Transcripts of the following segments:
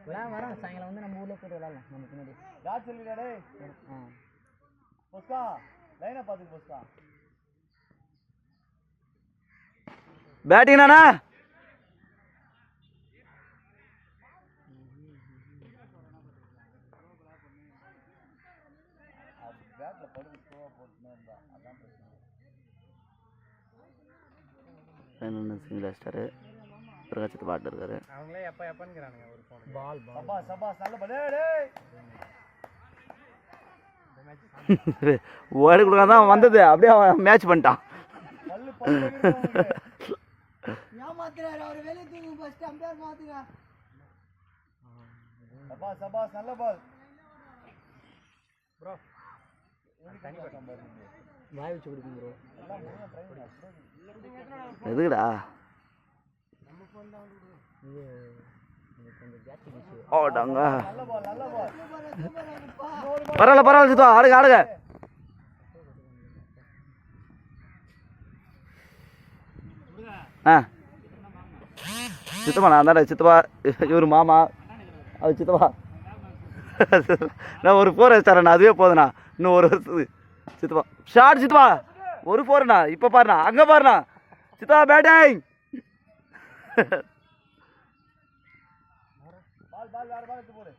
வரோம் சாயங்காலம் வந்து நம்ம ஊர்ல போய் விளையாடலாம் நம்ம பின்னாடி யார் சொல்லிடா டேய் பொஸ்கா லைனா பாத்துக்கு பொஸ்கா பேட்டிங் நானா பேட்ல படுத்து ஸ்லோவா போட்டுனே இருந்தா அதான் பிரச்சனை சிங்கிள் அடிச்சிட்டாரு பிரகாசத்து பாட்டு இருக்காரு அவங்களே எப்பன்னுறானுங்க ஒரு போன் பால் சபா சபா நல்ல பலே டேய் ஓடி கொடுக்க தான் வந்தது அப்படியே மேட்ச் பண்ணிட்டான் பல்லு பல்லு ஏமாத்துறாரு அவர் வெளிய தூக்கு ஃபர்ஸ்ட் அம்பையர் மாத்துங்க சபா சபா நல்ல பால் ப்ரோ தண்ணி பாரு வாய் வச்சு குடிங்க ப்ரோ எல்லாம் முன்ன ட்ரை எதுக்குடா நம்ம போன் தான் இது கொஞ்சம் ஜாஸ்தி கிச்சு ஓடாங்க நல்ல பால் பரவாயில்ல பரவாயில்ல சித்துவா ஆடுங்க ஆடுங்க ஆ சித்தப்பா நான் தானே சித்தப்பா இவர் மாமா அது சித்தப்பா நான் ஒரு 4 வச்சிட்டறேண்ணா அதுவே போதுண்ணா இன்னும் ஒரு வருஷத்துக்கு சித்தப்பா ஷார்ட் சித்தப்பா ஒரு 4ண்ணா இப்போ பாருண்ணா அங்கே பாருண்ணா சித்தப்பா பேட்டிங் பால் பால் வேற பால் எடுத்து போடு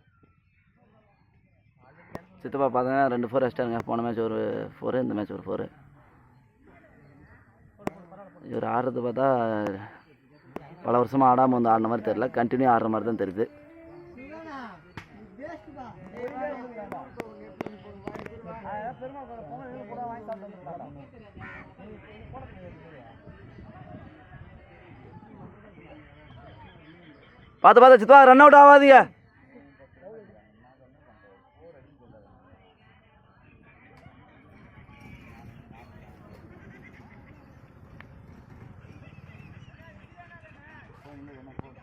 சித்தப்பா பார்த்தீங்கன்னா 2 4 வச்சிட்டாருங்க போன மேட்ச் ஒரு 4 இந்த மேட்ச் ஒரு 4 இவர் ஆடுறது பார்த்தா பல வருஷமாக ஆடாமல் வந்து ஆடின மாதிரி தெரியல கண்டினியூ ஆடுற மாதிரி தான் தெரியுது பார்த்து சித்தப்பா ரன் அவுட் ஆகாதீங்க